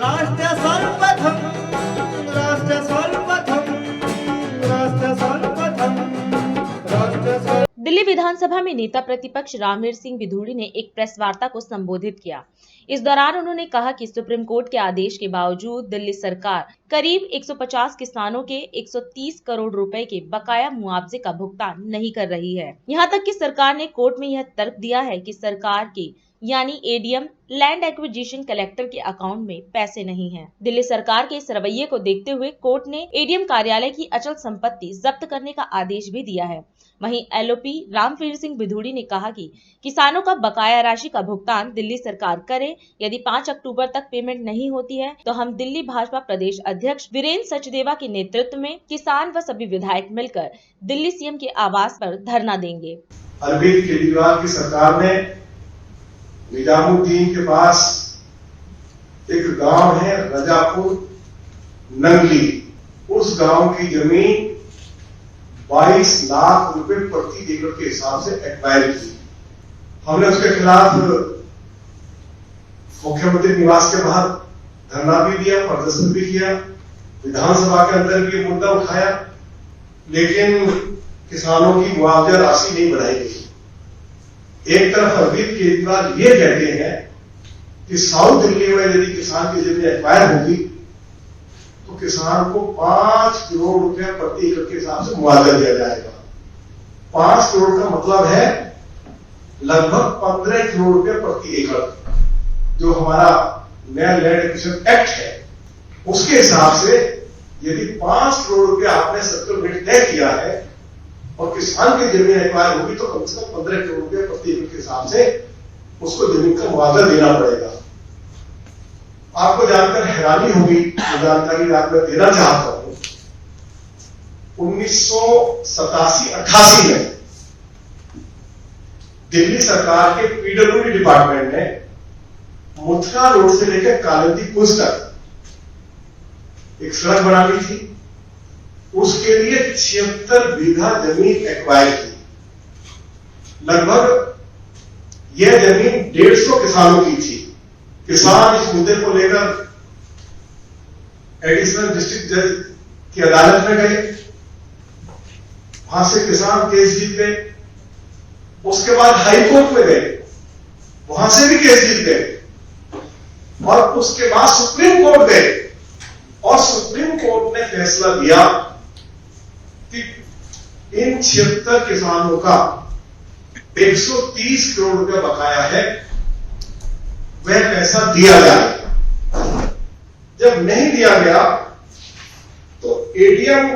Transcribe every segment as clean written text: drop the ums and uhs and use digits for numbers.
राष्ट्र सर्वप्रथम, राष्ट्र सर्वप्रथम, राष्ट्र सर्वप्रथम, राष्ट्र सर्व। दिल्ली विधानसभा में नेता प्रतिपक्ष रामवीर सिंह विधूड़ी ने एक प्रेस वार्ता को संबोधित किया। इस दौरान उन्होंने कहा कि सुप्रीम कोर्ट के आदेश के बावजूद दिल्ली सरकार करीब 150 किसानों के 130 करोड़ रुपए के बकाया मुआवजे का भुगतान नहीं कर रही है। यहां तक कि सरकार ने कोर्ट में यह तर्क दिया है कि सरकार के यानी एडीएम लैंड एक्विजिशन कलेक्टर के अकाउंट में पैसे नहीं हैं। दिल्ली सरकार के इस रवैये को देखते हुए कोर्ट ने एडीएम कार्यालय की अचल संपत्ति जब्त करने का आदेश भी दिया है। वहीं एलओपी रामवीर सिंह विधूड़ी ने कहा कि किसानों का बकाया राशि का भुगतान दिल्ली सरकार करे। यदि 5 अक्टूबर तक पेमेंट नहीं होती है तो हम दिल्ली भाजपा प्रदेश अध्यक्ष वीरेंद्र सचदेवा के नेतृत्व में किसान व सभी विधायक मिलकर दिल्ली सीएम के आवास पर धरना देंगे। अरविंद केजरीवाल की सरकार ने निजामुद्दीन के पास एक गांव है रजापुर नंगली, उस गांव की जमीन 22 लाख रुपए प्रति एकड़ के हिसाब से एक्वायर की। हमने उसके खिलाफ मुख्यमंत्री निवास के बाहर धरना भी दिया, प्रदर्शन भी किया, विधानसभा के अंदर भी मुद्दा उठाया, लेकिन किसानों की मुआवजा राशि नहीं बढ़ाई गई। एक तरफ अरविंद केजरीवाल ये कहते हैं कि साउथ दिल्ली में यदि किसान की जमीन एक्वायर होगी तो किसान को 5 करोड़ रुपया प्रति एकड़ के हिसाब से मुआवजा दिया जाएगा। 5 करोड़ का मतलब है लगभग 15 करोड़ रुपया प्रति एकड़। जो हमारा नया लैंड एक्विजिशन एक्ट है उसके हिसाब से यदि 5 करोड़ रुपया आपने सेटलमेंट तय किया है और किसान की जमीन एक्वायर होगी तो कम से कम 15 करोड़ रुपये प्रति एकड़ के हिसाब से उसको जमीन का मुआवजा देना पड़ेगा। आपको जानकर हैरानी होगी, जो जानकारी आज मैं देना चाहता हूं, 1987-88 में दिल्ली सरकार के पीडब्ल्यूडी डिपार्टमेंट ने मथुरा रोड से लेकर कालिंदी पुल तक एक सड़क बना ली थी। उसके लिए 76 बीघा जमीन एक्वायर की। लगभग यह जमीन 150 किसानों की थी। किसान इस मुद्दे को लेकर एडिशनल डिस्ट्रिक्ट जज की अदालत में गए, वहां से किसान केस जीत गए। उसके बाद हाई कोर्ट में गए, वहां से भी केस जीत गए, और उसके बाद सुप्रीम कोर्ट गए और सुप्रीम कोर्ट ने फैसला दिया कि इन 76 किसानों का 130 करोड़ रुपया बकाया है, वह पैसा दिया जाए। जब नहीं दिया गया तो एडीएम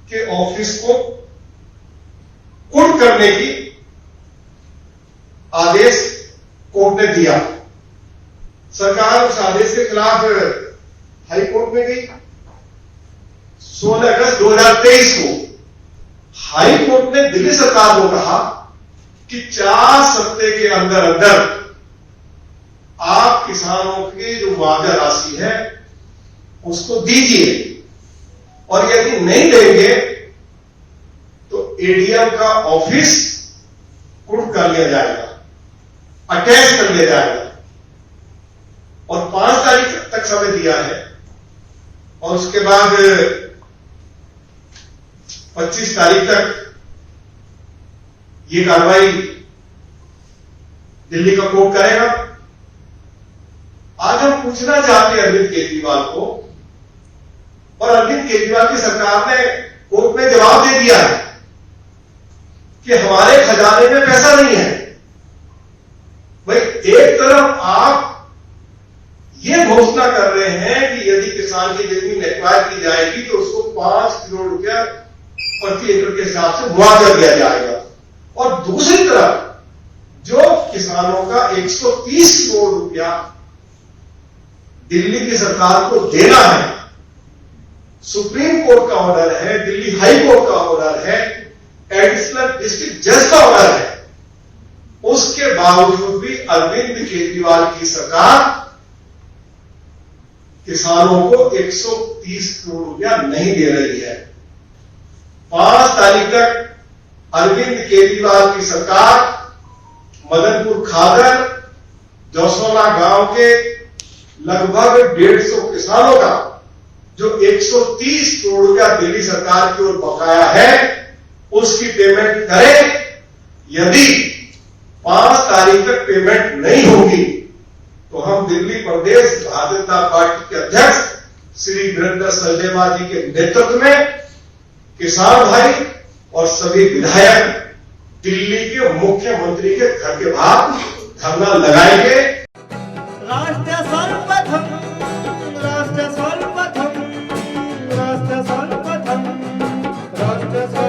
के ऑफिस को कुर्क करने की आदेश कोर्ट ने दिया। सरकार उस आदेश के खिलाफ हाई कोर्ट में गई। 16 अगस्त 2023 को हाई कोर्ट ने दिल्ली सरकार को कहा कि 4 सप्ताह के अंदर अंदर आप किसानों की जो मुआवजा राशि है उसको दीजिए, और यदि नहीं देंगे तो एडीएम का ऑफिस कुर्क कर लिया जाएगा, अटैच कर लिया जाएगा। और 5 तारीख तक समय दिया है, और उसके बाद 25 तारीख तक ये कार्रवाई दिल्ली का कोर्ट करेगा। आज हम पूछना चाहते हैं अरविंद केजरीवाल को, और अरविंद केजरीवाल की सरकार ने कोर्ट में जवाब दे दिया है कि हमारे खजाने में पैसा नहीं है। भाई, एक तरफ आप ये घोषणा कर रहे हैं कि यदि किसान की जमीन एक्वायर की जाएगी तो उसको 5 करोड़ रुपया प्रति एकड़ के हिसाब से मुआवजा दिया जाएगा, और दूसरी तरफ जो किसानों का 130 करोड़ रुपया दिल्ली की सरकार को देना है, सुप्रीम कोर्ट का ऑर्डर है, दिल्ली हाई कोर्ट का ऑर्डर है, एडिशनल डिस्ट्रिक्ट जज का ऑर्डर है, उसके बावजूद भी अरविंद केजरीवाल की सरकार किसानों को 130 करोड़ रुपया नहीं दे रही है। 5 तारीख तक अरविंद केजरीवाल की सरकार मदनपुर खादर जोसोला गांव के लगभग 150 किसानों का जो 130 करोड़ रुपया दिल्ली सरकार की ओर बकाया है उसकी पेमेंट करें। यदि 5 तारीख तक पेमेंट नहीं होगी तो हम दिल्ली प्रदेश भारतीय जनता पार्टी के अध्यक्ष श्री वीरेंद्र सचदेवा जी के नेतृत्व में किसान भाई और सभी विधायक दिल्ली के मुख्यमंत्री के घर के बाहर धरना लगाएंगे